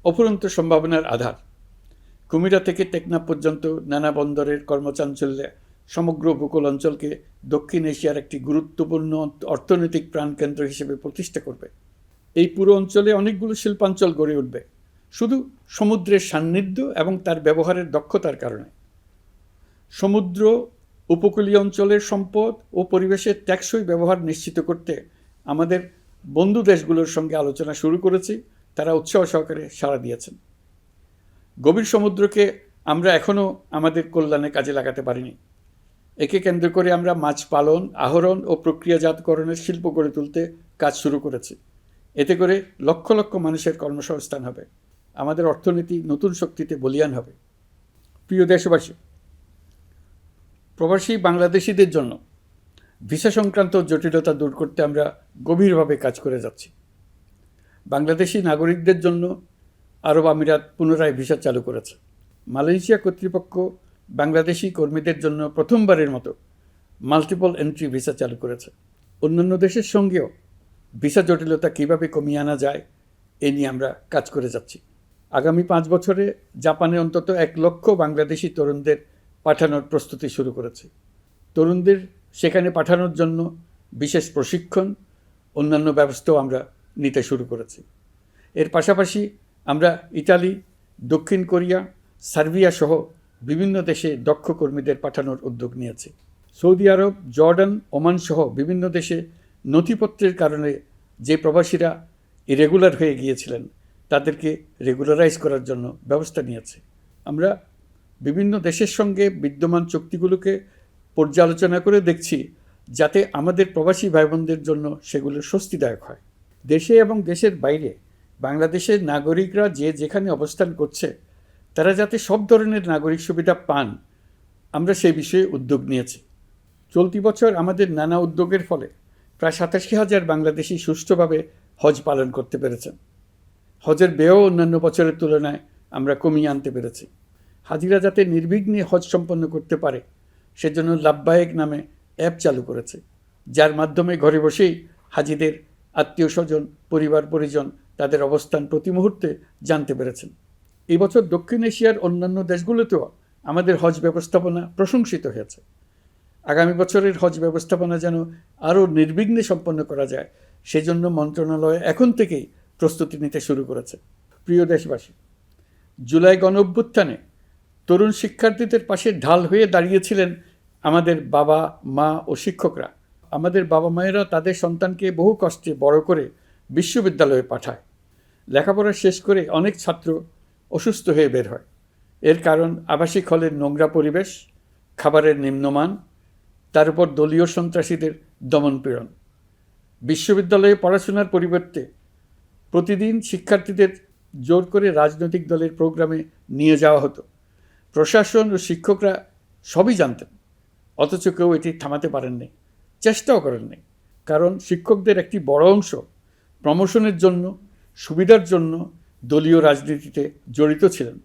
Speaker 1: অফুরন্ত সম্ভাবনার আধার। কুমিরা থেকে টেকনাফ পর্যন্ত নানা বন্দরের কর্মচাঞ্চল্যে সমগ্র উপকূল অঞ্চলকে দক্ষিণ এশিয়ার একটি গুরুত্বপূর্ণ অর্থনৈতিক প্রাণকেন্দ্র হিসেবে প্রতিষ্ঠা করবে। এই পুরো অঞ্চলে অনেকগুলো শিল্পাঞ্চল গড়ে উঠবে শুধু সমুদ্রের সান্নিধ্য এবং তার ব্যবহারের দক্ষতার কারণে। সমুদ্র উপকূলীয় অঞ্চলের সম্পদ ও পরিবেশের টেকসই ব্যবহার নিশ্চিত করতে আমাদের বন্ধু দেশগুলোর সঙ্গে আলোচনা শুরু করেছি। তারা উৎসাহ সহকারে সাড়া দিয়েছেন। গভীর সমুদ্রকে আমরা এখনও আমাদের কল্যাণে কাজে লাগাতে পারিনি। একে কেন্দ্র করে আমরা মাছ পালন, আহরণ ও প্রক্রিয়াজাতকরণের শিল্প গড়ে তুলতে কাজ শুরু করেছি। এতে করে লক্ষ লক্ষ মানুষের কর্মসংস্থান হবে, আমাদের অর্থনীতি নতুন শক্তিতে বলীয়ান হবে। প্রিয় দেশবাসী, প্রবাসী বাংলাদেশিদের জন্য ভিসা সংক্রান্ত জটিলতা দূর করতে আমরা গভীরভাবে কাজ করে যাচ্ছি। বাংলাদেশি নাগরিকদের জন্য আরব আমিরাত পুনরায় ভিসা চালু করেছে। মালয়েশিয়া কর্তৃপক্ষ বাংলাদেশি কর্মীদের জন্য প্রথমবারের মতো মাল্টিপল এন্ট্রি ভিসা চালু করেছে। অন্যান্য দেশের সঙ্গেও ভিসা জটিলতা কীভাবে কমিয়ে আনা যায় এ নিয়ে আমরা কাজ করে যাচ্ছি। আগামী 5 বছরে জাপানে অন্তত 1 লক্ষ বাংলাদেশি তরুণদের পাঠানোর প্রস্তুতি শুরু করেছে। তরুণদের সেখানে পাঠানোর জন্য বিশেষ প্রশিক্ষণ, অন্যান্য ব্যবস্থাও আমরা নিতে শুরু করেছি। এর পাশাপাশি আমরা ইতালি, দক্ষিণ কোরিয়া, সার্বিয়া সহ বিভিন্ন দেশে দক্ষ কর্মীদের পাঠানোর উদ্যোগ নিয়েছি। সৌদি আরব, জর্ডান, ওমান সহ বিভিন্ন দেশে নথিপত্রের কারণে যে প্রবাসীরা ইরেগুলার হয়ে গিয়েছিলেন তাদেরকে রেগুলারাইজ করার জন্য ব্যবস্থা নিয়েছে। আমরা বিভিন্ন দেশের সঙ্গে বিদ্যমান চুক্তিগুলোকে পর্যালোচনা করে দেখছি যাতে আমাদের প্রবাসী ভাই বোনদের জন্য সেগুলো স্বস্তিদায়ক হয়। দেশে এবং দেশের বাইরে বাংলাদেশের নাগরিকরা যে যেখানে অবস্থান করছে তারা যাতে সব ধরনের নাগরিক সুবিধা পান, আমরা সেই বিষয়ে উদ্যোগ নিয়েছি। চলতি বছর আমাদের নানা উদ্যোগের ফলে প্রায় 87,000 বাংলাদেশি সুষ্ঠুভাবে হজ পালন করতে পেরেছেন। হজের ব্যয়ও অন্যান্য বছরের তুলনায় আমরা কমিয়ে আনতে পেরেছি। হাজিরা যাতে নির্বিঘ্নে হজ সম্পন্ন করতে পারে সেজন্য লাব্বায়েক নামে অ্যাপ চালু করেছে, যার মাধ্যমে ঘরে বসেই হাজিদের আত্মীয় স্বজন, পরিবার পরিজন তাদের অবস্থান প্রতি মুহূর্তে জানতে পেরেছেন। এই বছর দক্ষিণ এশিয়ার অন্যান্য দেশগুলোতেও আমাদের হজ ব্যবস্থাপনা প্রশংসিত হয়েছে। আগামী বছরের হজ ব্যবস্থাপনা যেন আরও নির্বিঘ্নে সম্পন্ন করা যায় সেজন্য মন্ত্রণালয় এখন থেকেই প্রস্তুতি নিতে শুরু করেছে। প্রিয় দেশবাসী, জুলাই গণঅভ্যুত্থানে তরুণ শিক্ষার্থীদের পাশে ঢাল হয়ে দাঁড়িয়েছিলেন আমাদের বাবা মা ও শিক্ষকরা। আমাদের বাবা মায়েরা তাদের সন্তানকে বহু কষ্টে বড় করে বিশ্ববিদ্যালয়ে পাঠায়। লেখাপড়া শেষ করে অনেক ছাত্র অসুস্থ হয়ে বের হয়। এর কারণ আবাসিক হলের নোংরা পরিবেশ, খাবারের নিম্নমান, তার উপর দলীয় সন্ত্রাসীদের দমনপীড়ন। বিশ্ববিদ্যালয়ে পড়াশোনার পরিবর্তে প্রতিদিন শিক্ষার্থীদের জোর করে রাজনৈতিক দলের প্রোগ্রামে নিয়ে যাওয়া হতো। প্রশাসন ও শিক্ষকরা সবই জানতেন, অথচ কেউ এটি থামাতে পারেননি, চেষ্টাও করেননি। কারণ শিক্ষকদের একটি বড় অংশ প্রমোশনের জন্য, সুবিধার জন্য দলীয় রাজনীতিতে জড়িত ছিলেন,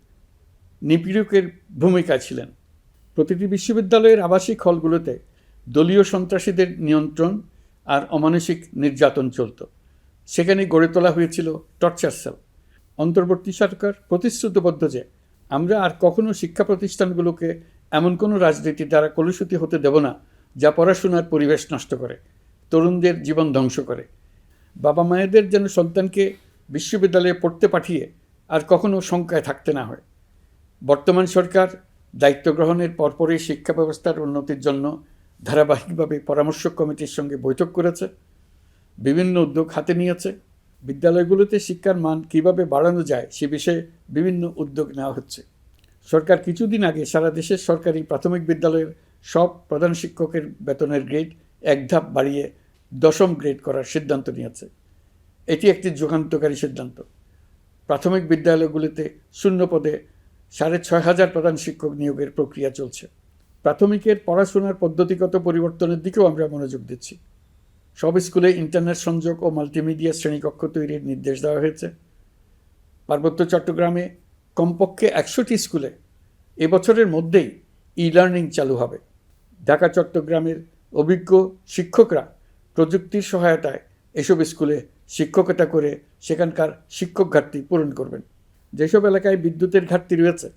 Speaker 1: নিপীড়কের ভূমিকায় ছিলেন। প্রতিটি বিশ্ববিদ্যালয়ের আবাসিক হলগুলোতে দলীয় সন্ত্রাসীদের নিয়ন্ত্রণ আর অমানসিক নির্যাতন চলত। সেখানে গড়ে তোলা হয়েছিল টর্চার সেল। অন্তর্বর্তী সরকার প্রতিশ্রুতিবদ্ধ যে আমরা আর কখনো শিক্ষা প্রতিষ্ঠানগুলোকে এমন কোনো রাজনীতি দ্বারা কলুষিত হতে দেব না যা পড়াশোনার পরিবেশ নষ্ট করে, তরুণদের জীবন ধ্বংস করে। বাবা মায়েদের যেন সন্তানকে বিশ্ববিদ্যালয়ে পড়তে পাঠিয়ে আর কখনো শঙ্কায় থাকতে না হয়। বর্তমান সরকার দায়িত্ব গ্রহণের পরপরই শিক্ষা ব্যবস্থার উন্নতির জন্য ধারাবাহিকভাবে পরামর্শ কমিটির সঙ্গে বৈঠক করেছে, বিভিন্ন উদ্যোগ হাতে নিয়েছে। বিদ্যালয়গুলোতে শিক্ষার মান কীভাবে বাড়ানো যায় সে বিষয়ে বিভিন্ন উদ্যোগ নেওয়া হচ্ছে। সরকার কিছুদিন আগে সারা দেশের সরকারি প্রাথমিক বিদ্যালয়ের সব প্রধান শিক্ষকের বেতনের গ্রেড 1 ধাপ বাড়িয়ে 10ম গ্রেড করার সিদ্ধান্ত নিয়েছে। এটি একটি যুগান্তকারী সিদ্ধান্ত। প্রাথমিক বিদ্যালয়গুলিতে শূন্য পদে 6,500 প্রধান শিক্ষক নিয়োগের প্রক্রিয়া চলছে। প্রাথমিকের পড়াশোনার পদ্ধতিগত পরিবর্তনের দিকেও আমরা মনোযোগ দিচ্ছি। সব স্কুলে ইন্টারনেট সংযোগ ও মাল্টিমিডিয়া শ্রেণীকক্ষ তৈরির নির্দেশ দেওয়া হয়েছে। পার্বত্য চট্টগ্রামে কমপক্ষে 100টি স্কুলে এবছরের মধ্যেই ই-লার্নিং চালু হবে। ঢাকা চট্টগ্রামের অভিজ্ঞ শিক্ষকরা প্রযুক্তির সহায়তায় এসব স্কুলে শিক্ষকতা করে সেখানকার শিক্ষক ঘাটতি পূরণ করবেন। যেসব এলাকায় বিদ্যুতের ঘাটতি রয়েছে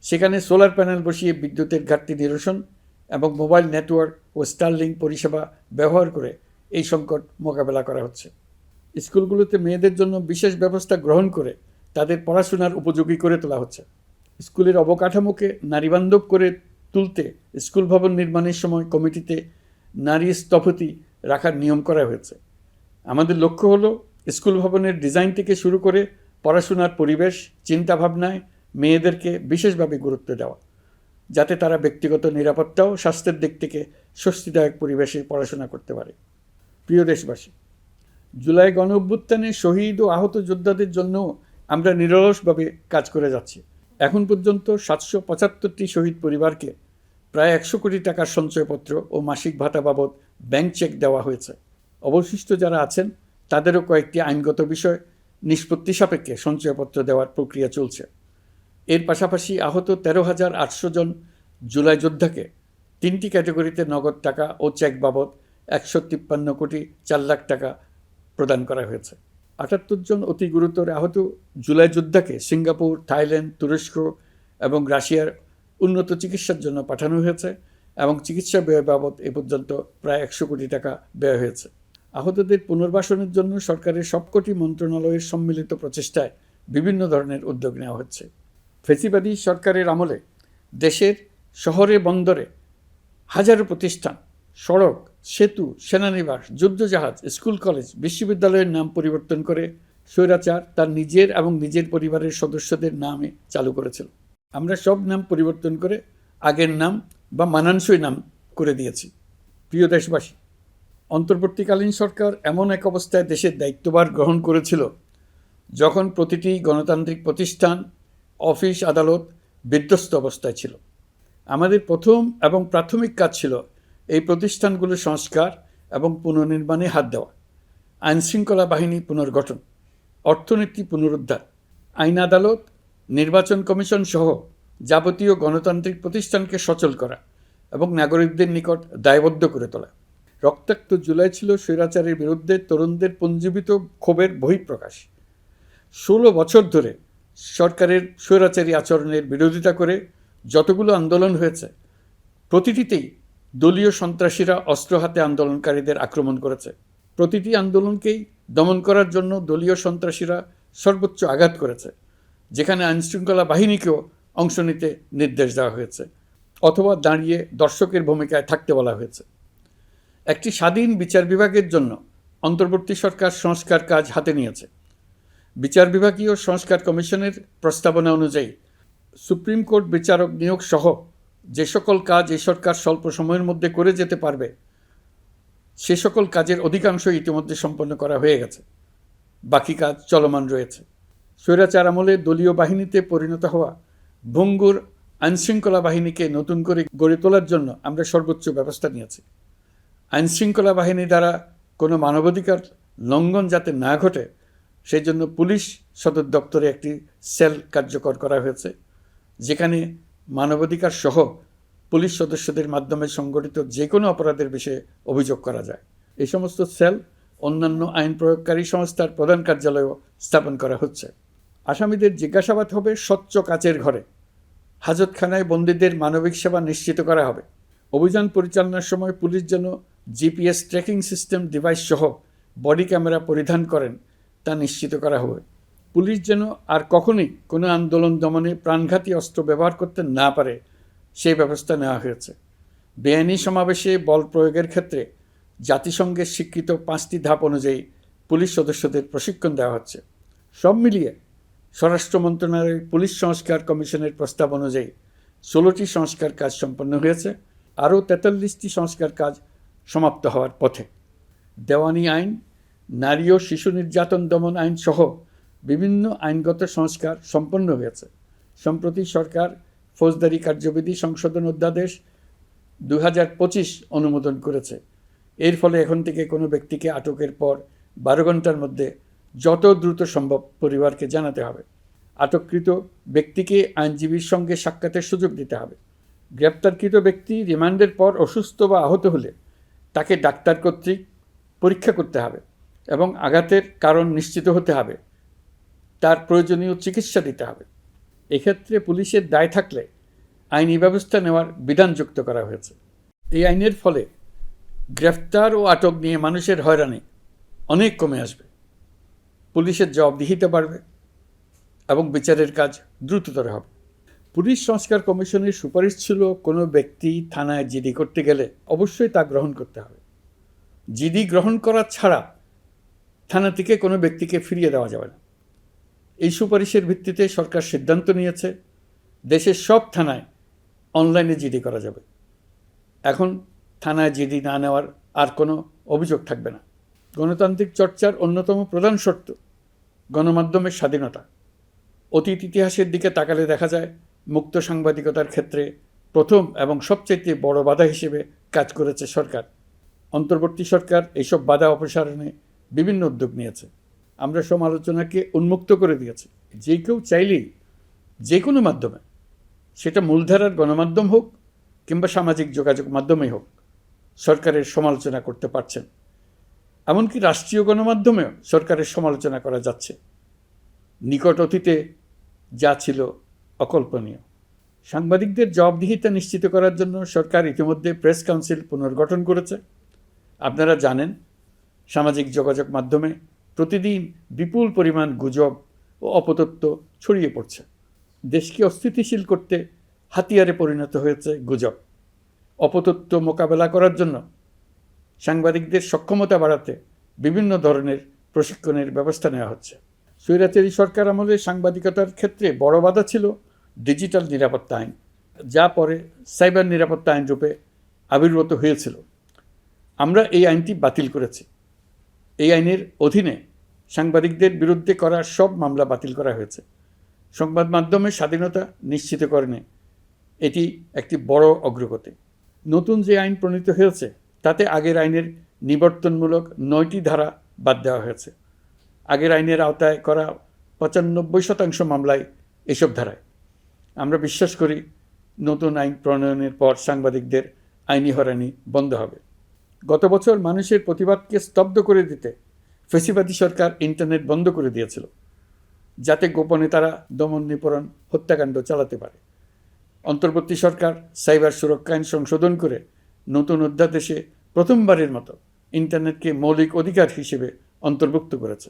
Speaker 1: সেখানে সোলার প্যানেল বসিয়ে বিদ্যুতের ঘাটতি নিরসন এবং মোবাইল নেটওয়ার্ক ও স্টারলিংক পরিষেবা ব্যবহার করে এই সংকট মোকাবেলা করা হচ্ছে। স্কুলগুলোতে মেয়েদের জন্য বিশেষ ব্যবস্থা গ্রহণ করে তাদের পড়াশোনার উপযোগী করে তোলা হচ্ছে। স্কুলের অবকাঠামোকে নারীবান্ধব করে তুলতে স্কুল ভবন নির্মাণের সময় কমিটিতে নারী স্থপতি রাখার নিয়ম করা হয়েছে। আমাদের লক্ষ্য হলো স্কুল ভবনের ডিজাইন থেকে শুরু করে পড়াশোনার পরিবেশ চিন্তাভাবনায় মেয়েদেরকে বিশেষভাবে গুরুত্ব দেওয়া, যাতে তারা ব্যক্তিগত নিরাপত্তা ও স্বাস্থ্যের দিক থেকে স্বস্তিদায়ক পরিবেশে পড়াশোনা করতে পারে। প্রিয় দেশবাসী, জুলাই গণ অভ্যুত্থানে শহীদ ও আহত যোদ্ধাদের জন্য আমরা নিরলসভাবে কাজ করে যাচ্ছি। এখন পর্যন্ত 775টি শহীদ পরিবারকে প্রায় 100 কোটি টাকার সঞ্চয়পত্র ও মাসিক ভাতা বাবদ ব্যাংক চেক দেওয়া হয়েছে। অবশিষ্ট যারা আছেন তাদেরও কয়েকটি আইনগত বিষয় নিষ্পত্তি সাপেক্ষে সঞ্চয়পত্র দেওয়ার প্রক্রিয়া চলছে। এর পাশাপাশি আহত 13,800 জন জুলাই যোদ্ধাকে 3টি ক্যাটাগরিতে নগদ টাকা ও চেক বাবদ 153 কোটি 4 লাখ টাকা প্রদান করা হয়েছে। 78 জন অতি গুরুতর আহত জুলাই যোদ্ধাকে সিঙ্গাপুর, থাইল্যান্ড, তুরস্ক এবং রাশিয়ার উন্নত চিকিৎসার জন্য পাঠানো হয়েছে এবং চিকিৎসা ব্যয় বাবদ এ পর্যন্ত প্রায় 100 কোটি টাকা ব্যয় হয়েছে। আহতদের পুনর্বাসনের জন্য সরকারের সবকটি মন্ত্রণালয়ের সম্মিলিত প্রচেষ্টায় বিভিন্ন ধরনের উদ্যোগ নেওয়া হচ্ছে। ফেসিবাদী সরকারের আমলে দেশের শহরে বন্দরে হাজারো প্রতিষ্ঠান, সড়ক, সেতু, সেনানিবাস, যুদ্ধজাহাজ, স্কুল, কলেজ, বিশ্ববিদ্যালয়ের নাম পরিবর্তন করে স্বৈরাচার তার নিজের এবং নিজের পরিবারের সদস্যদের নামে চালু করেছিল। আমরা সব নাম পরিবর্তন করে আগের নাম বা মানানসই নাম করে দিয়েছি। প্রিয় দেশবাসী, অন্তর্বর্তীকালীন সরকার এমন এক অবস্থায় দেশের দায়িত্বভার গ্রহণ করেছিল যখন প্রতিটি গণতান্ত্রিক প্রতিষ্ঠান, অফিস, আদালত বিধ্বস্ত অবস্থায় ছিল। আমাদের প্রথম এবং প্রাথমিক কাজ ছিল এই প্রতিষ্ঠানগুলোর সংস্কার এবং পুনর্নির্মাণে হাত দেওয়া, আইনশৃঙ্খলা বাহিনী পুনর্গঠন, অর্থনীতি পুনরুদ্ধার, আইন আদালত, নির্বাচন কমিশন সহ যাবতীয় গণতান্ত্রিক প্রতিষ্ঠানকে সচল করা এবং নাগরিকদের নিকট দায়বদ্ধ করে তোলা। রক্তাক্ত জুলাই ছিল স্বৈরাচারের বিরুদ্ধে তরুণদের পুঞ্জীবিত ক্ষোভের বহিঃপ্রকাশ। 16 বছর ধরে সরকারের স্বৈরাচারী আচরণের বিরোধিতা করে যতগুলো আন্দোলন হয়েছে, প্রতিটিতেই দলীয় সন্ত্রাসীরা অস্ত্র হাতে আন্দোলনকারীদের আক্রমণ করেছে। প্রতিটি আন্দোলনকেই দমন করার জন্য দলীয় সন্ত্রাসীরা সর্বোচ্চ আঘাত করেছে, যেখানে আইনশৃঙ্খলা বাহিনীকেও অংশ নিতে নির্দেশ দেওয়া হয়েছে অথবা দাঁড়িয়ে দর্শকের ভূমিকায় থাকতে বলা হয়েছে। একটি স্বাধীন বিচার বিভাগের জন্য অন্তর্বর্তী সরকার সংস্কার কাজ হাতে নিয়েছে। বিচার বিভাগীয় সংস্কার কমিশনের প্রস্তাবনা অনুযায়ী সুপ্রিম কোর্ট বিচারক নিয়োগ সহ যে সকল কাজ এই সরকার স্বল্প সময়ের মধ্যে করে যেতে পারবে, সে সকল কাজের অধিকাংশ ইতিমধ্যে সম্পন্ন করা হয়ে গেছে। বাকি কাজ চলমান রয়েছে। স্বৈরাচার আমলে দলীয় বাহিনীতে পরিণত হওয়া ভঙ্গুর আইনশৃঙ্খলা বাহিনীকে নতুন করে গড়ে তোলার জন্য আমরা সর্বোচ্চ ব্যবস্থা নিয়েছি। আইনশৃঙ্খলা বাহিনী দ্বারা কোনো মানবাধিকার লঙ্ঘন যাতে না ঘটে, সেই জন্য পুলিশ সদর দপ্তরে একটি সেল কার্যকর করা হয়েছে, যেখানে মানবাধিকার সহ পুলিশ সদস্যদের মাধ্যমে সংগঠিত যে কোনো অপরাধের বিষয়ে অভিযোগ করা যায়। এই সমস্ত সেল অন্যান্য আইন প্রয়োগকারী সংস্থার প্রধান কার্যালয়েও স্থাপন করা হচ্ছে। আসামিদের জিজ্ঞাসাবাদ হবে স্বচ্ছ কাচের ঘরে। হাজতখানায় বন্দীদের মানবিক সেবা নিশ্চিত করা হবে। অভিযান পরিচালনার সময় পুলিশ যেন জিপিএস ট্র্যাকিং সিস্টেম ডিভাইস সহ বডি ক্যামেরা পরিধান করেন তা নিশ্চিত করা হবে। পুলিশ যেন আর কখনোই কোনো আন্দোলন দমনে প্রাণঘাতী অস্ত্র ব্যবহার করতে না পারে, সেই ব্যবস্থা নেওয়া হয়েছে। বেআইনি সমাবেশে বল প্রয়োগের ক্ষেত্রে জাতিসংঘের স্বীকৃত 5টি ধাপ অনুযায়ী পুলিশ সদস্যদের প্রশিক্ষণ দেওয়া হচ্ছে। সব মিলিয়ে স্বরাষ্ট্র মন্ত্রণালয়ের পুলিশ সংস্কার কমিশনের প্রস্তাব অনুযায়ী 16টি সংস্কার কাজ সম্পন্ন হয়েছে। আরও 43টি সংস্কার কাজ সমাপ্ত হওয়ার পথে। দেওয়ানি আইন, নারী ও শিশু নির্যাতন দমন আইন সহ বিভিন্ন আইনগত সংস্কার সম্পন্ন হয়েছে। সম্প্রতি সরকার ফৌজদারি কার্যবিধি সংশোধন অধ্যাদেশ 2025 অনুমোদন করেছে। এর ফলে এখন থেকে কোনো ব্যক্তিকে আটকের পর 12 ঘন্টার মধ্যে যত দ্রুত সম্ভব পরিবারকে জানাতে হবে। আটককৃত ব্যক্তিকে আইনজীবীর সঙ্গে সাক্ষাতের সুযোগ দিতে হবে। গ্রেপ্তারকৃত ব্যক্তি রিমান্ডের পর অসুস্থ বা আহত হলে তাকে ডাক্তার কর্তৃক পরীক্ষা করতে হবে এবং আঘাতের কারণ নিশ্চিত হতে হবে। তার প্রয়োজনীয় চিকিৎসা দিতে হবে। এক্ষেত্রে পুলিশের দায় থাকলে আইনি ব্যবস্থা নেওয়ার বিধান যুক্ত করা হয়েছে। এই আইনের ফলে গ্রেফতার ও আটক নিয়ে মানুষের হয়রানি অনেক কমে আসবে, পুলিশের জবাবদিহিতা বাড়বে এবং বিচারের কাজ দ্রুততর হবে। পুলিশ সংস্কার কমিশনের সুপারিশ ছিল কোনো ব্যক্তি থানায় জিডি করতে গেলে অবশ্যই তা গ্রহণ করতে হবে। জিডি গ্রহণ করা ছাড়া থানা থেকে কোনো ব্যক্তিকে ফিরিয়ে দেওয়া যাবে না। এই সুপারিশের ভিত্তিতে সরকার সিদ্ধান্ত নিয়েছে দেশের সব থানায় অনলাইনে জিডি করা যাবে। এখন থানায় জিডি না নেওয়ার আর কোনো অভিযোগ থাকবে না। গণতান্ত্রিক চর্চার অন্যতম প্রধান শর্ত গণমাধ্যমের স্বাধীনতা। অতীত ইতিহাসের দিকে তাকালে দেখা যায় মুক্ত সাংবাদিকতার ক্ষেত্রে প্রথম এবং সবচেয়ে বড় বাধা হিসেবে কাজ করেছে সরকার। অন্তর্বর্তী সরকার এইসব বাধা অপসারণে বিভিন্ন উদ্যোগ নিয়েছে। আমরা সমালোচনাকে উন্মুক্ত করে দিয়েছি। যে কেউ চাইলেই যে কোনো মাধ্যমে, সেটা মূলধারার গণমাধ্যম হোক কিংবা সামাজিক যোগাযোগ মাধ্যমেই হোক, সরকারের সমালোচনা করতে পারছেন। এমনকি রাষ্ট্রীয় গণমাধ্যমেও সরকারের সমালোচনা করা যাচ্ছে। নিকট অতীতে যা ছিল অকল্পনীয়। সাংবাদিকদের জবাবদিহিতা নিশ্চিত করার জন্য সরকার ইতিমধ্যে প্রেস কাউন্সিল পুনর্গঠন করেছে। আপনারা জানেন, সামাজিক যোগাযোগ মাধ্যমে প্রতিদিন বিপুল পরিমাণ গুজব ও অপতথ্য ছড়িয়ে পড়ছে। দেশকে অস্থিতিশীল করতে হাতিয়ারে পরিণত হয়েছে গুজব। অপতথ্য মোকাবেলা করার জন্য সাংবাদিকদের সক্ষমতা বাড়াতে বিভিন্ন ধরনের প্রশিক্ষণের ব্যবস্থা নেওয়া হচ্ছে। স্বৈরাচারী সরকার আমলে সাংবাদিকতার ক্ষেত্রে বড় বাধা ছিল ডিজিটাল নিরাপত্তা আইন, যা পরে সাইবার নিরাপত্তা আইন রূপে আবির্ভূত হয়েছিল। আমরা এই আইনটি বাতিল করেছি। এই আইনের অধীনে সাংবাদিকদের বিরুদ্ধে করা সব মামলা বাতিল করা হয়েছে। সংবাদ মাধ্যমের স্বাধীনতা নিশ্চিতকরণে এটি একটি বড় অগ্রগতি। নতুন যে আইন প্রণীত হয়েছে তাতে আগের আইনের নিবর্তনমূলক 9টি ধারা বাদ দেওয়া হয়েছে। আগের আইনের আওতায় করা 95% মামলায় এসব ধারায়। আমরা বিশ্বাস করি নতুন আইন প্রণয়নের পর সাংবাদিকদের আইনি হয়রানি বন্ধ হবে। গত বছর মানুষের প্রতিবাদকে স্তব্ধ করে দিতে ফ্যাসিবাদী সরকার ইন্টারনেট বন্ধ করে দিয়েছিল, যাতে গোপনে তারা দমন নিপীড়ন হত্যাকাণ্ড চালাতে পারে। অন্তর্বর্তী সরকার সাইবার সুরক্ষা আইন সংশোধন করে নতুন অধ্যাদেশে প্রথমবারের মতো ইন্টারনেটকে মৌলিক অধিকার হিসেবে অন্তর্ভুক্ত করেছে।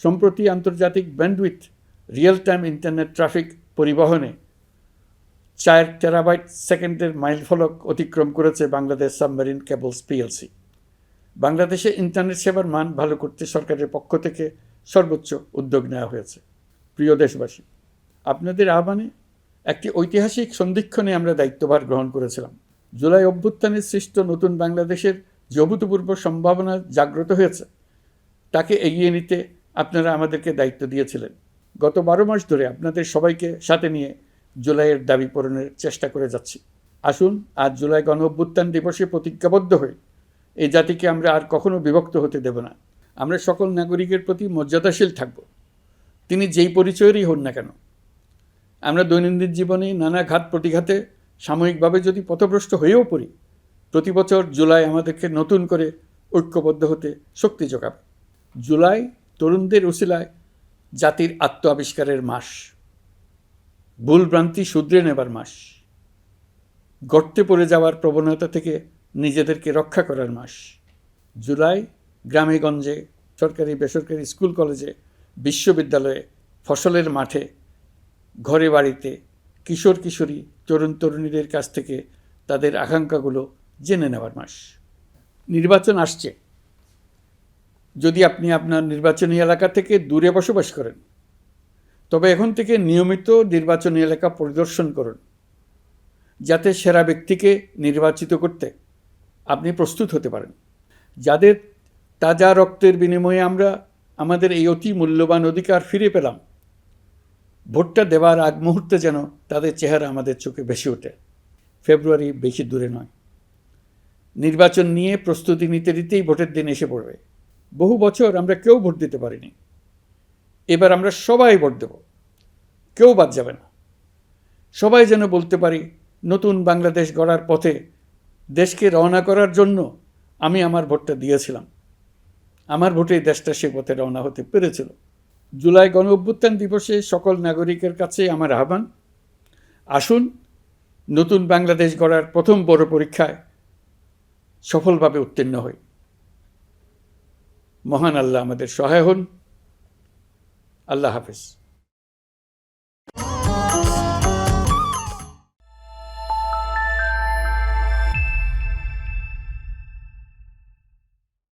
Speaker 1: সম্প্রতি আন্তর্জাতিক bandwidth real time internet traffic পরিবহনে 4 টেরাবাইট সেকেন্ডের মাইলফলক অতিক্রম করেছে বাংলাদেশ সাবমেরিন কেবলস পিএলসি। বাংলাদেশে ইন্টারনেট সেবার মান ভালো করতে সরকারের পক্ষ থেকে সর্বোচ্চ উদ্যোগ নেওয়া হয়েছে। প্রিয় দেশবাসী, আপনাদের আহ্বানে একটি ঐতিহাসিক সন্ধিক্ষণে আমরা দায়িত্বভার গ্রহণ করেছিলাম। জুলাই অভ্যুত্থানে সৃষ্ট নতুন বাংলাদেশের যে অভূতপূর্ব সম্ভাবনা জাগ্রত হয়েছে, তাকে এগিয়ে নিতে আপনারা আমাদেরকে দায়িত্ব দিয়েছিলেন। গত 12 মাস ধরে আপনাদের সবাইকে সাথে নিয়ে জুলাইয়ের দাবি পূরণের চেষ্টা করে যাচ্ছি। আসুন আজ জুলাই গণ অভ্যুত্থান দিবসে প্রতিজ্ঞাবদ্ধ হয়ে এই জাতিকে আমরা আর কখনো বিভক্ত হতে দেব না। আমরা সকল নাগরিকের প্রতি মর্যাদাশীল থাকব, তিনি যেই পরিচয়েরই হন না কেন। আমরা দৈনন্দিন জীবনে নানা ঘাত প্রতিঘাতে সাময়িকভাবে যদি পথভ্রষ্ট হয়েও পড়ি, প্রতি বছর জুলাই আমাদেরকে নতুন করে ঐক্যবদ্ধ হতে শক্তি যোগাবে। জুলাই তরুণদের উসিলায় জাতির আত্ম আবিষ্কারের মাস, ভুলভ্রান্তি শুধরে নেবার মাস, গর্তে পড়ে যাওয়ার প্রবণতা থেকে নিজেদেরকে রক্ষা করার মাস। জুলাই গ্রামে গঞ্জে, সরকারি বেসরকারি স্কুল কলেজে, বিশ্ববিদ্যালয়ে, ফসলের মাঠে, ঘরে বাড়িতে কিশোর কিশোরী তরুণ তরুণীদের কাছ থেকে তাদের আকাঙ্ক্ষাগুলো জেনে নেওয়ার মাস। নির্বাচন আসছে। যদি আপনি আপনার নির্বাচনী এলাকা থেকে দূরে বসবাস করেন, তবে এখন থেকে নিয়মিত নির্বাচনী এলাকা পরিদর্শন করুন, যাতে সেরা ব্যক্তিকে নির্বাচিত করতে আপনি প্রস্তুত হতে পারেন। যাদের তাজা রক্তের বিনিময়ে আমরা আমাদের এই অতি মূল্যবান অধিকার ফিরে পেলাম, ভোটটা দেওয়ার আগ মুহূর্তে যেন তাদের চেহারা আমাদের চোখে ভেসে ওঠে। ফেব্রুয়ারি বেশি দূরে নয়। নির্বাচন নিয়ে প্রস্তুতি নিতে নিতেই ভোটের দিন এসে পড়বে। বহু বছর আমরা কেউ ভোট দিতে পারিনি। এবার আমরা সবাই ভোট দেব, কেউ বাদ যাবে না। সবাই যেন বলতে পারি, নতুন বাংলাদেশ গড়ার পথে দেশকে রওনা করার জন্য আমি আমার ভোটটা দিয়েছিলাম। আমার ভোটেই দেশটা সে পথে রওনা হতে পেরেছিল। জুলাই গণ অভ্যুত্থান দিবসে সকল নাগরিকের কাছে আমার আহ্বান, আসুন নতুন বাংলাদেশ গড়ার প্রথম বড় পরীক্ষায় সফলভাবে উত্তীর্ণ হই। মহান আল্লাহ আমাদের সহায় হন। আল্লাহ হাফেজ।